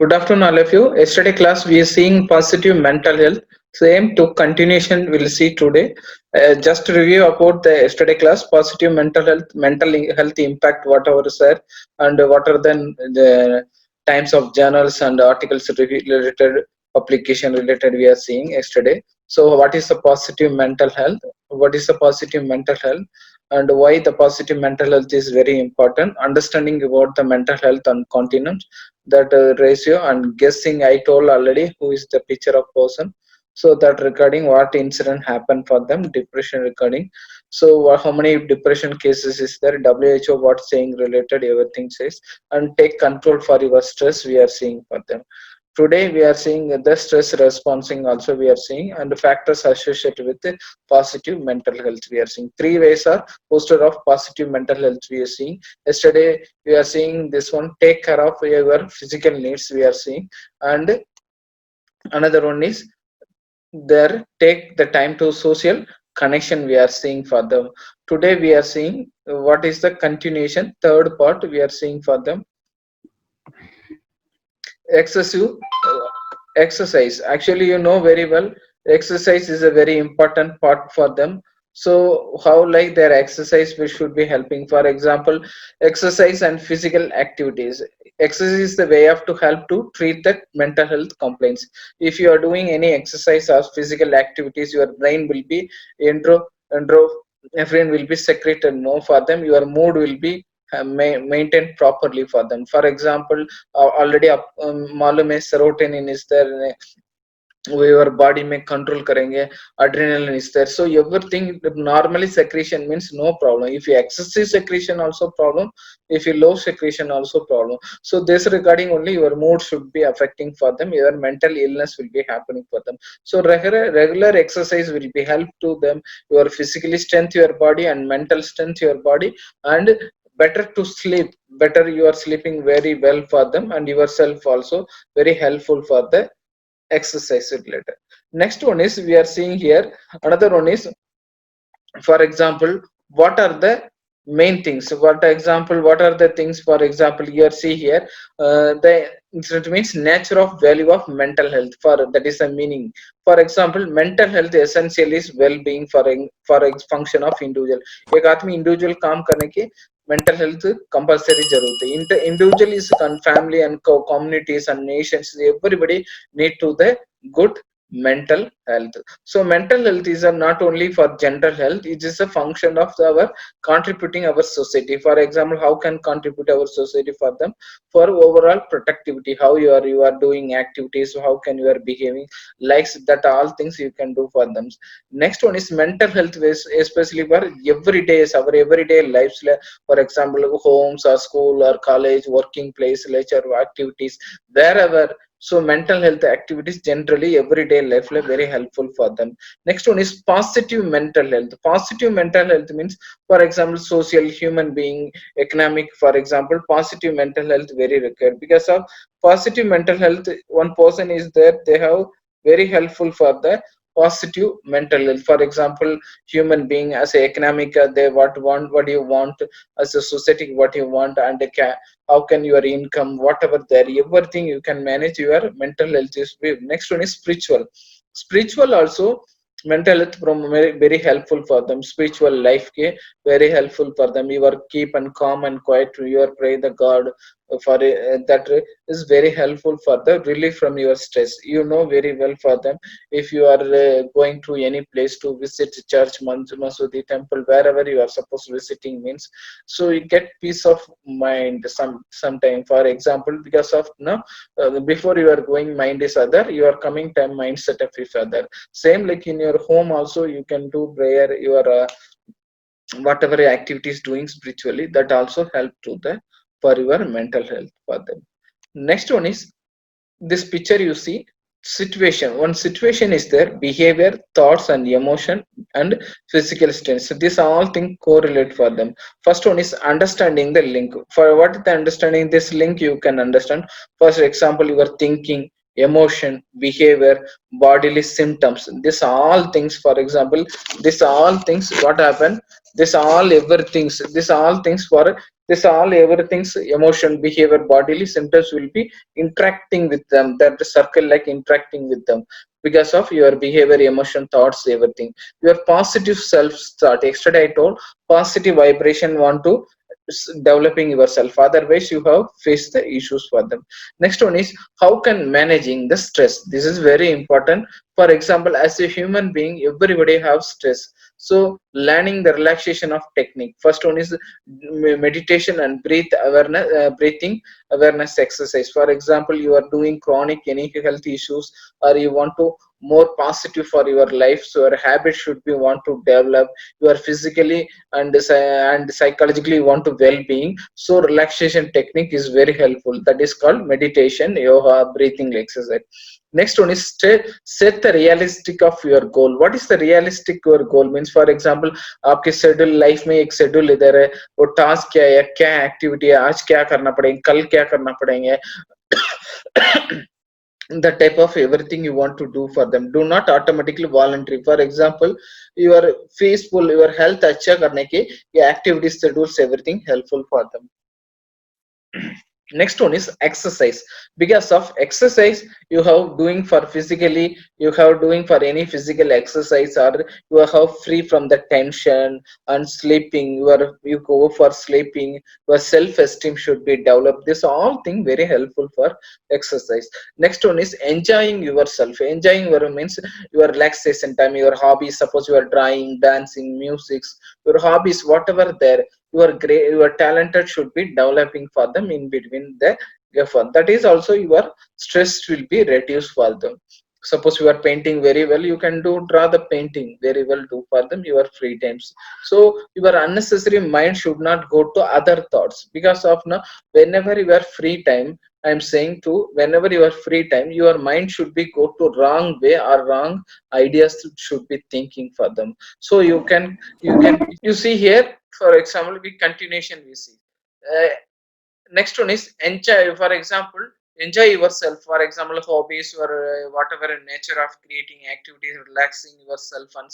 Good afternoon, all of you. Yesterday class we are seeing positive mental health. Same to continuation we'll see today. Just to review about the yesterday class, positive mental health impact, whatever is there, and what are then the types of journals and articles related publication related we are seeing yesterday. So what is the positive mental health? What is the positive mental health? And why the positive mental health is very important? Understanding about the mental health and continence, that ratio, and guessing I told already who is the picture of person. So that regarding what incident happened for them, depression regarding. So how many depression cases is there, WHO what saying related, everything says. And take control for your stress we are seeing for them. Today we are seeing the stress responding also we are seeing, and the factors associated with the positive mental health we are seeing. Three ways are poster of positive mental health we are seeing. Yesterday we are seeing this one, take care of your physical needs we are seeing, and another one is there, take the time to social connection we are seeing for them. Today we are seeing what is the continuation, third part we are seeing for them, excessive exercise. Actually, you know very well, exercise is a very important part for them. So how like their exercise we should be helping? For example, exercise and physical activities. Exercise is the way of to help to treat the mental health complaints. If you are doing any exercise or physical activities, your brain will be endro everyone will be secreted more for them. Your mood will be maintained properly for them. For example, already मालूम है serotonin is there, your body may control करेंगे, adrenaline is there. So everything normally secretion means no problem. If you excessive secretion also problem, if you low secretion also problem. So this regarding only your mood should be affecting for them, your mental illness will be happening for them. So regular exercise will be help to them, your physically strength your body and mental strength your body, and better to sleep, better you are sleeping very well for them, and yourself also very helpful for the exercise related. Next one is we are seeing here, another one is, for example, what are the main things, what example, what are the things, for example here see here, the it means nature of value of mental health, for that is a meaning. For example, mental health essential is well-being for a function of individual. एक आदमी individual काम करने की mental health compulsory जरूरत है. Individual is family and communities and nations, everybody need to the good mental health. So mental health is not only for general health, it is a function of our contributing our society. For example, how can contribute our society for them, for overall productivity, how you are doing activities, how can you are behaving, likes, that all things you can do for them. Next one is mental health is especially for everyday, our everyday lives, for example homes or school or college, working place, leisure activities, wherever. So mental health activities generally everyday life very helpful for them. Next one is positive mental health. Positive mental health means, for example, social, human being, economic. For example, positive mental health very required. Because of positive mental health, one person is there, they have very helpful for the positive mental health. For example, human being as a economic, they what do you want, as a society what you want, and how can your income, whatever there, everything you can manage your mental health is. Next one is spiritual. Spiritual also mental health from very helpful for them. Spiritual life ke very helpful for them. You are keep and calm and quiet, you are pray the god for that is very helpful for the relief from your stress. You know very well for them, if you are going to any place to visit church, masudi, temple, wherever you are supposed visiting means, so you get peace of mind sometime. For example, because of no, before you are going mind is other, you are coming time mindset of is other. Same like in your home also you can do prayer, your whatever activities doing spiritually, that also help to the for your mental health for them. Next one is this picture you see, situation. One situation is there, behavior, thoughts and emotion and physical strength. So these all things correlate for them. First one is understanding the link. For what the understanding this link you can understand, first example, your thinking, emotion, behavior, bodily symptoms. This all things, for example, this all things what happen, this all everything, this all things for this all everything's emotion, behavior, bodily symptoms will be interacting with them. That the circle like interacting with them because of your behavior, emotion, thoughts, everything. Your positive self start. Yesterday I told positive vibration want to developing yourself, otherwise you have faced the issues for them. Next one is how can managing the stress. This is very important. For example, as a human being, everybody have stress. So learning the relaxation of technique, first one is meditation and breathe awareness, breathing awareness exercise. For example, you are doing chronic any health issues, or you want to more positive for your life, so your habit should be want to develop. You are physically and psychologically want to well-being, so relaxation technique is very helpful. That is called meditation, yoga, breathing exercise. Next one is set the realistic of your goal. What is the realistic your goal means? For example, आपके schedule life में एक schedule इधर है, वो task क्या है, क्या activity है, आज क्या करना पड़ेगा, कल क्या करना पड़ेंगे, the type of everything you want to do for them. Do not automatically voluntary. For example, your peaceful, your health अच्छा करने के ये activities schedules everything helpful for them. Next one is exercise. Because of exercise you have doing for physically, you have doing for any physical exercise, or you have free from the tension and sleeping, you go for sleeping, your self-esteem should be developed. This all thing very helpful for exercise. Next one is enjoying yourself. Enjoying your means your relaxation time, your hobbies. Suppose you are drawing, dancing, music, your hobbies, whatever there, you are great, you are talented should be developing for them in between the effort. That is also your stress will be reduced for them. Suppose you are painting very well, you can do draw the painting very well, do for them your free times. So your unnecessary mind should not go to other thoughts. Because of now, whenever you are free time, I'm saying to, whenever you are free time, your mind should be go to wrong way or wrong ideas should be thinking for them. So you can you see here, for example, we continuation we see. Uh, Next one is enjoy. For example, enjoy yourself. For example, hobbies or whatever nature of creating activities, relaxing yourself and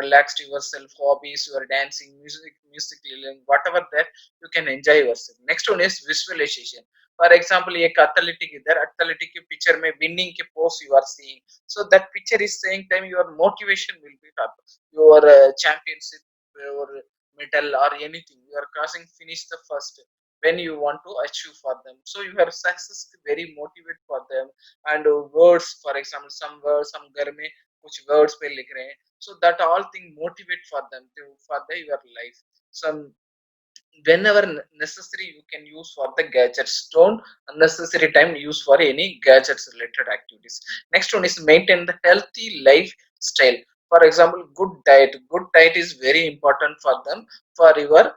relaxed yourself, hobbies, your dancing, music learning, whatever that, you can enjoy yourself. Next one is visualization. For example, एक athletic इधर athletic के picture में winning के pose you are seeing, so that picture is saying time your motivation will be up, your championship, your medal or anything you are crossing finish the first when you want to achieve for them. So your success very motivate for them. And words, for example, some words, some घर में कुछ words पे लिख रहे हैं, so that all thing motivate for them to for the your life. Some whenever necessary you can use for the gadgets, don't unnecessary time use for any gadgets related activities. Next one is maintain the healthy lifestyle. For example, good diet is very important for them, for your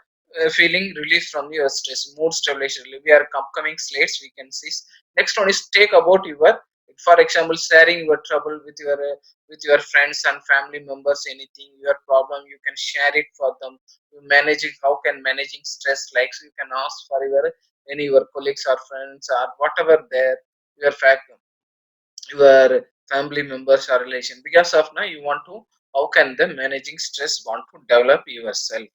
feeling relief from your stress, mood stabilization. We are upcoming slides we can see. Next one is take about your, for example, sharing your trouble with your friends and family members, anything your problem you can share it for them. You managing, how can managing stress, like, so you can ask for your any your colleagues or friends or whatever there, your fact, your family members or relation. Because of now you want to, how can the managing stress want to develop yourself.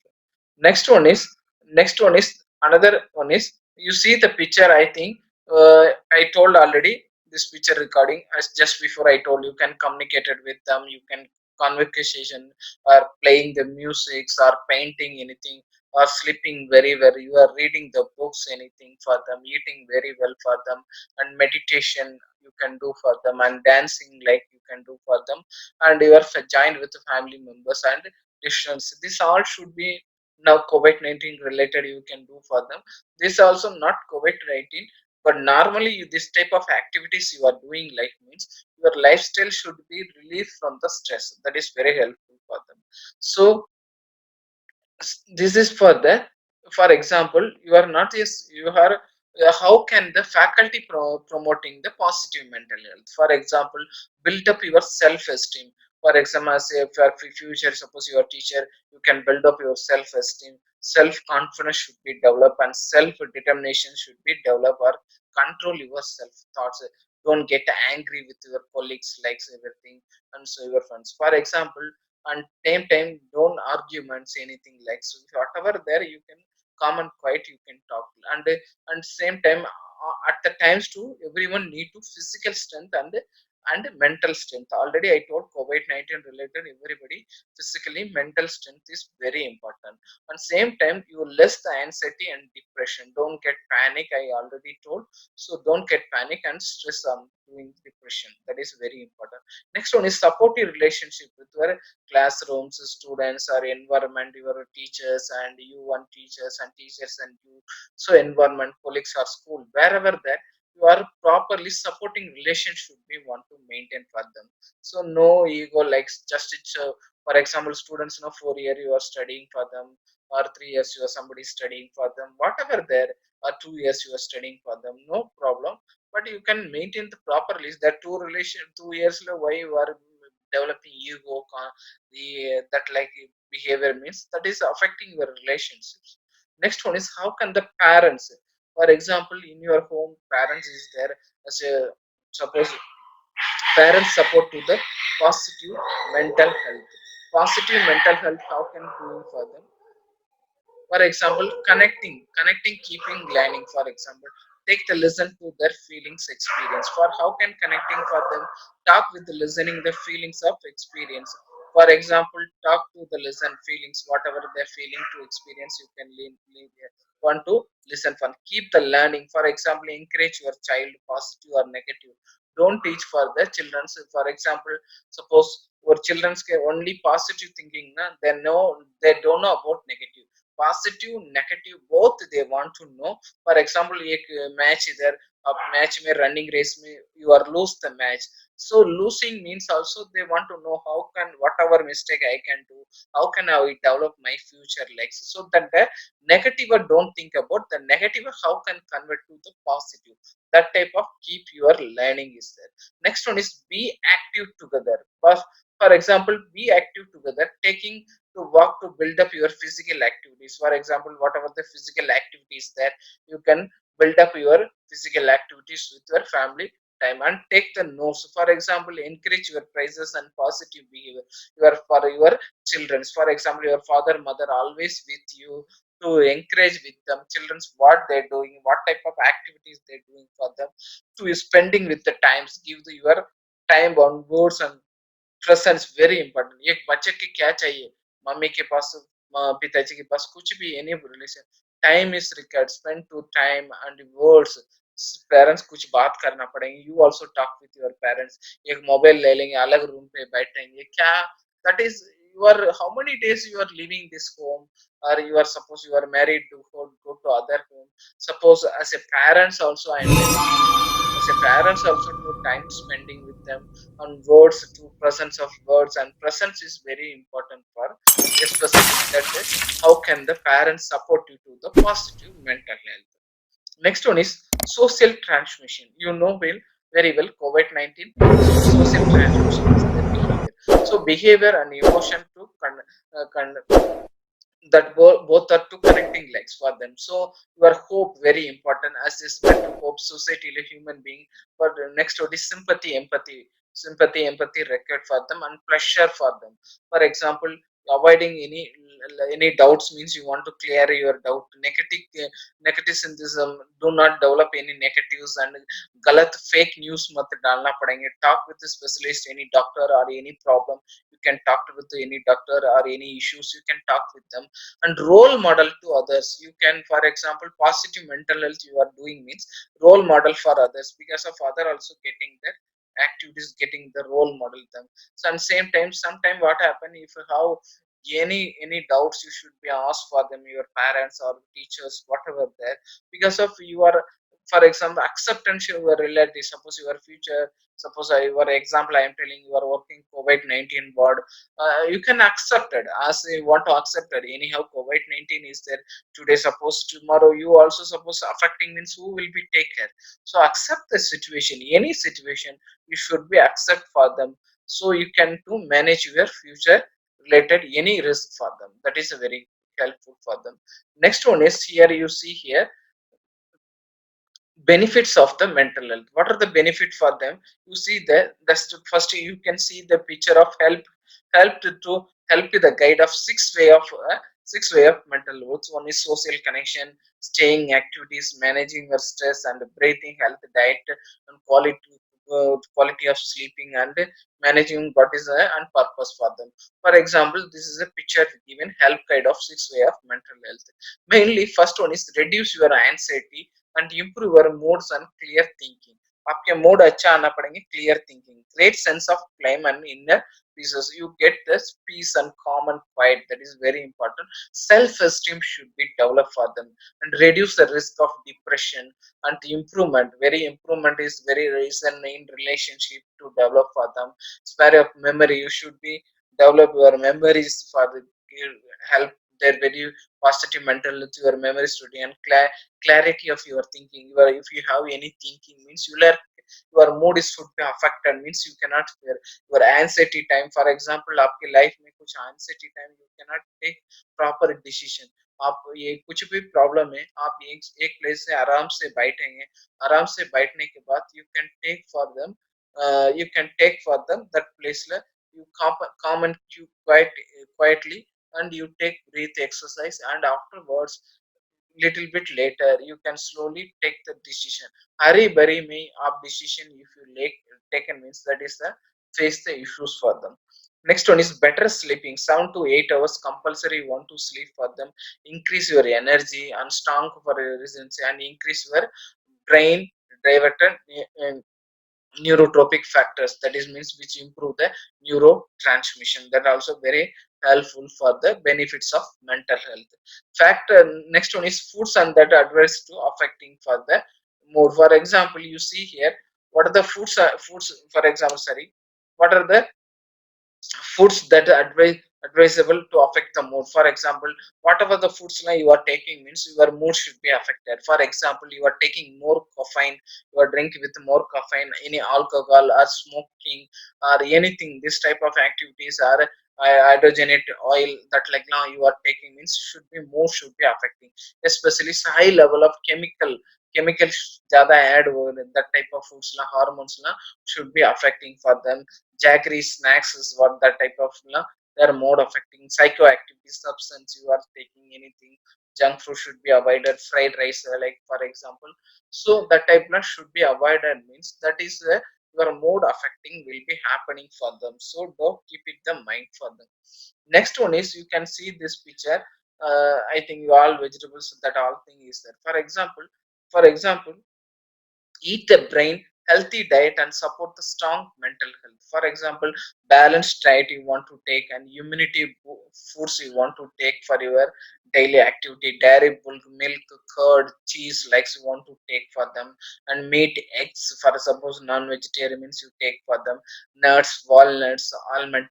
Next one is, next one is another one is, you see the picture, I think I told already this picture recording as just before I told, you can communicate it with them, you can conversation or playing the music or painting anything or sleeping very well, you are reading the books anything for them, eating very well for them, and meditation you can do for them, and dancing like you can do for them, and you are joined with the family members and distance. This all should be now COVID-19 related you can do for them. This also not COVID-19, but normally this type of activities you are doing like means your lifestyle should be relieved from the stress. That is very helpful for them. So this is for the, for example, you are not yes you are how can the faculty promoting the positive mental health. For example, build up your self-esteem. For example, as if for future, suppose you are teacher, you can build up your self-esteem, self-confidence should be developed, and self-determination should be developed, or control your self thoughts. don't get angry with your colleagues likes everything, and so your friends for example. And time don't arguments anything like so whatever there you can calm and quiet you can talk. And same time at the times too everyone need to physical strength and mental strength. Already I told COVID-19 related everybody physically mental strength is very important. And same time you less the anxiety and depression, don't get panic I already told. So don't get panic and stress on doing depression, that is very important. Next one is supportive relationship with your classrooms, students or environment, your teachers and you and teachers and you. So environment, colleagues or school, wherever that you are properly supporting relationship we want to maintain for them. So no ego like just it's for example students 4 year you are studying for them, or 3 years you are somebody studying for them, whatever there, or 2 years you are studying for them, no problem. But you can maintain the properly that 2 years why you are developing ego the that like behavior means that is affecting your relationships. Next one is how can the parents, for example in your home parents is there as a suppose parents support to the positive mental health. Positive mental health how can do for them? For example, connecting, keeping learning. For example, take the listen to their feelings experience. For how can connecting for them? Talk with the listening the feelings of experience. For example, talk to the listen feelings, whatever they're feeling to experience, you can want to listen for. Keep the learning. For example, encourage your child positive or negative. Don't teach for the children. So for example, suppose your children's only positive thinking, na, they don't know about negative. Positive negative both they want to know. For example एक match इधर अब match में running race में you are lose the match, so losing means also they want to know how can whatever mistake I can do, how can I develop my future legs. So that the negative don't think about the negative, how can convert to the positive, that type of keep your learning is there. Next one is be active together. For example be active together, taking to work to build up your physical activities. For example, whatever the physical activities there, you can build up your physical activities with your family time and take the notes. For example, encourage your praises and positive behavior your for your children. For example, your father, mother always with you to encourage with them children's what they're doing, what type of activities they're doing for them, to spending with the times, give your time on words and presence very important. एक बच्चे की क्या चाहिए, mummy के पास पिताजी के पास कुछ भी any relation, time is required, spend to time and words. Parents कुछ बात करना पड़ेंगे, you also talk with your parents. एक मोबाइल ले लेंगे, अलग रूम पे बैठेंगे क्या, that is you are how many days you are leaving this home, or you are suppose you are married to go to other home. Suppose as a parents also I am telling you, as a parents also to time spending with them on words, to presence of words, and presence is very important for especially that how can the parents support you to the positive mental health. Next one is social transmission. You know well, very well, COVID-19. So social transmission is the behavior. So behavior and emotion to that both are two connecting legs for them. So your hope very important as this mental hope society a human being. But next one is sympathy record for them and pleasure for them. For example, avoiding any doubts means you want to clear your doubt. Negativism, do not develop any negatives and galat fake news mat dalna padenge. Talk with the specialist, any doctor or any problem you can talk with any doctor, or any issues you can talk with them. And role model to others, you can for example positive mental health you are doing means role model for others, because of other also getting that activities, getting the role model them. So and same time sometime what happen if how any doubts you should be asked for them your parents or teachers whatever there, because of your for example acceptance of your relatives. Suppose your future, suppose your example I am telling you are working COVID-19 ward, you can accept it as you want to accept it. Anyhow COVID-19 is there today, suppose tomorrow you also suppose affecting means who will be take care. So accept the situation, any situation you should be accept for them, so you can to manage your future related any risk for them, that is a very helpful for them. Next one is here you see here benefits of the mental health. What are the benefits for them? You see that's first you can see the picture of to help you the guide of six way of mental health. One is social connection, staying activities, managing your stress and breathing, health, diet and quality of sleeping, and managing what is and purpose for them. For example, this is a picture given help guide of six way of mental health. Mainly first one is reduce your anxiety and improve your moods and clear thinking. आपके mood अच्छा आना पड़ेंगे, clear thinking, great sense of climb and inner pieces. You get this peace and calm and quiet. That is very important. Self-esteem should be developed for them and reduce the risk of depression and improvement. Very improvement is very reason in relationship to develop for them. Spare of memory. You should be develop your memories for the help their very positive mental to your memory study and clarity of your thinking. If you have any thinking means you learn your mood is should be affected means you cannot fear your anxiety time. For example आपके life में कुछ anxiety time you cannot take proper decision. आप ये कुछ भी problem है, आप एक प्लेस से आराम से बैठेंगे, आराम से बैठने के बाद you can take for them that place you calm and quietly, and you take breath exercise, and afterwards little bit later you can slowly take the decision. Hurry bury me up decision if you taken means that is the face the issues for them. Next one is better sleeping, 7 to 8 hours compulsory you want to sleep for them. Increase your energy and strong for your resilience and increase your brain diverted neurotropic factors, that is means which improve the neurotransmission, that also very helpful for the benefits of mental health. Factor next one is foods and that adverse to affecting for the mood. For example you see here what are the foods for example sorry what are the foods that are advisable to affect the mood. For example, whatever the foods now you are taking means your mood should be affected. For example, you are taking more caffeine, you are drinking with more caffeine, any alcohol or smoking or anything, this type of activities are hydrogenate oil that like now you are taking means should be more should be affecting, especially high level of chemicals ज़्यादा add हो that type of foods ना hormones ना should be affecting for them. Jaggery snacks is what that type of they are more affecting. Psychoactive substance you are taking anything, junk food should be avoided, fried rice like for example. So that type should be avoided means that is your mood affecting will be happening for them, so don't keep it the mind for them. Next one is you can see this picture. I think you all vegetables that all thing is there. For example eat a brain healthy diet and support the strong mental health. For example, balanced diet you want to take and foods you want to take for your daily activity, dairy milk, curd, cheese likes you want to take for them, and meat, eggs for suppose non-vegetarian means you take for them, nuts, walnuts, almonds,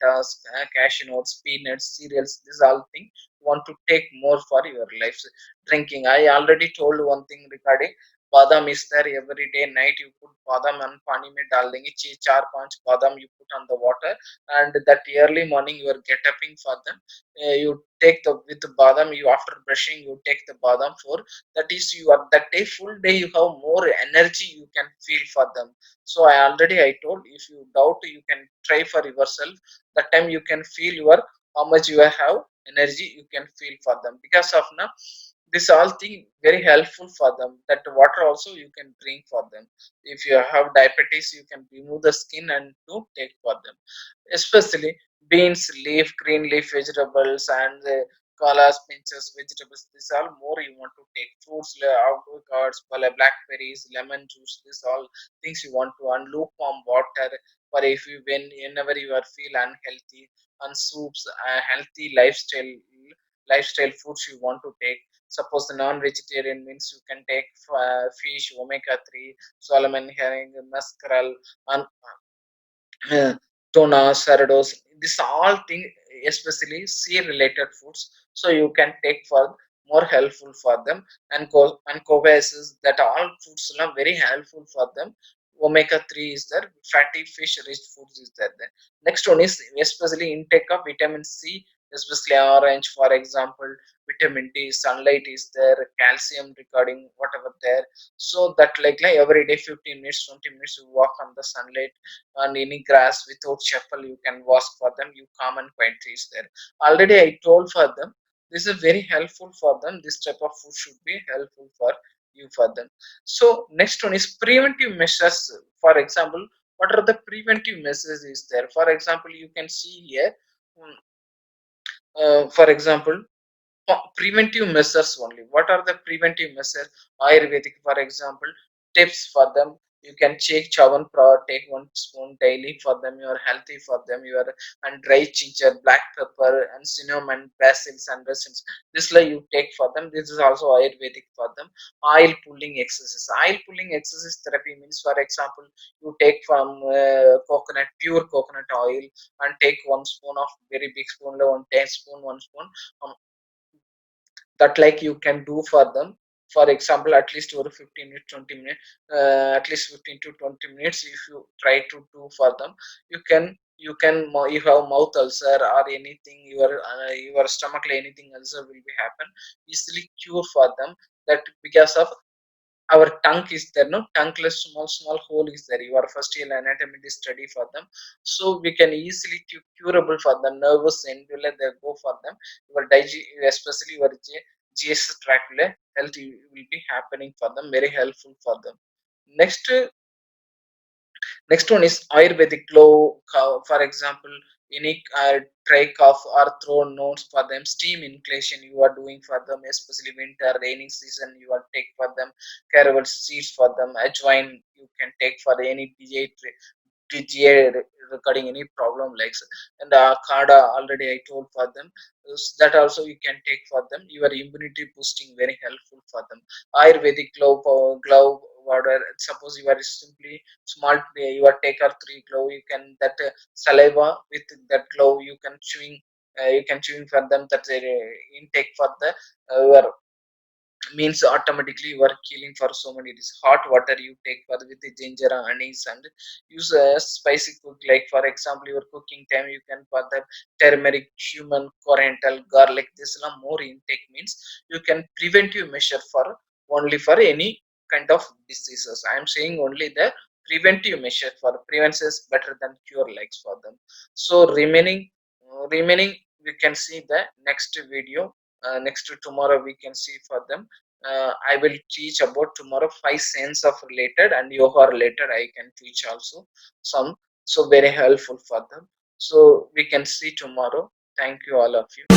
cashew nuts, peanuts, cereals, this all thing you want to take more for your life. Drinking, I already told one thing regarding बादाम is there. Every day night you put badam and pani में डाल देंगे, 4-5 badam you put on the water, and that early morning you are getting for them. You take the with the badam, you after brushing you take the badam for that is you are that day full day you have more energy you can feel for them. So I told if you doubt you can try for yourself. That time you can feel your how much you have energy you can feel for them because of now this all thing very helpful for them. That water also you can drink for them. If you have diabetes you can remove the skin and to take for them, especially beans, leaf, green leaf vegetables, and collards, pinches vegetables, this all more you want to take. Fruits, avocados, blackberries, lemon juice, this all things you want to, and lukewarm water for if you whenever you are feel unhealthy, and soups, healthy lifestyle foods you want to take. Suppose the non-vegetarian means you can take fish, omega-3, salmon, herring, mackerel, and uh, tuna, sardos. This all thing, especially sea-related foods, so you can take for more helpful for them. And covaces, that all foods are very helpful for them. Omega-3 is there, fatty fish rich foods is there. Then next one is especially intake of vitamin C, especially orange, for example, vitamin D, sunlight is there, calcium recording, whatever there. So that like every day 15 minutes, 20 minutes you walk on the sunlight on any grass without chappal, you can wash for them, you calm and quiet is there. Already I told for them, this is very helpful for them, this type of food should be helpful for you for them. So next one is preventive measures. For example, what are the preventive measures is there? For example, you can see here, for example, preventive measures only. What are the preventive measures? Ayurvedic, for example, tips for them. You can take chawan, take 1 spoon daily for them, you are healthy for them, you are, and dry ginger, black pepper and cinnamon, basils and resins, this like you take for them, this is also Ayurvedic for them. Oil pulling exercise, oil pulling exercise therapy means, for example, you take from coconut, pure coconut oil, and take 1 spoon of very big spoon, 1 teaspoon, 1 spoon, um, that like you can do for them. For example, at least over 15 minutes, 20 minutes, at least 15 to 20 minutes if you try to do for them, you have mouth ulcer or anything, your stomach anything ulcer will be happen, easily cure for them. That because of our tongue is there, no tongueless small hole is there, your first year anatomy is study for them. So we can easily curable for the nervous end will they go for them, your especially your gs tract will health will be happening for them, very helpful for them. Next, next one is Ayurvedic glow. For example, any dry cough or throat notes for them, steam inhalation you are doing for them, especially winter, raining season, you are take for them, caraway seeds for them, ajwain you can take for any DGA regarding any problem like and Kada already I told for them. That also you can take for them. Your immunity boosting very helpful for them. Ayurvedic glove water. Suppose you are simply small, you are take or three glove. You can that saliva with that glove you can chewing. You can chewing for them that intake for the your means automatically you are killing for so many days. Hot water you take for with the ginger and anise and use a spicy cook, like for example your cooking time you can put the turmeric, cumin, coriander, garlic, this is more intake means you can preventive measure for only for any kind of diseases. I am saying only the preventive measure, for prevention is better than cure likes for them. So remaining we can see the next video, next to tomorrow we can see for them. I will teach about tomorrow 5 sense of related and yoga related I can teach also some, so very helpful for them. So we can see tomorrow. Thank you all of you.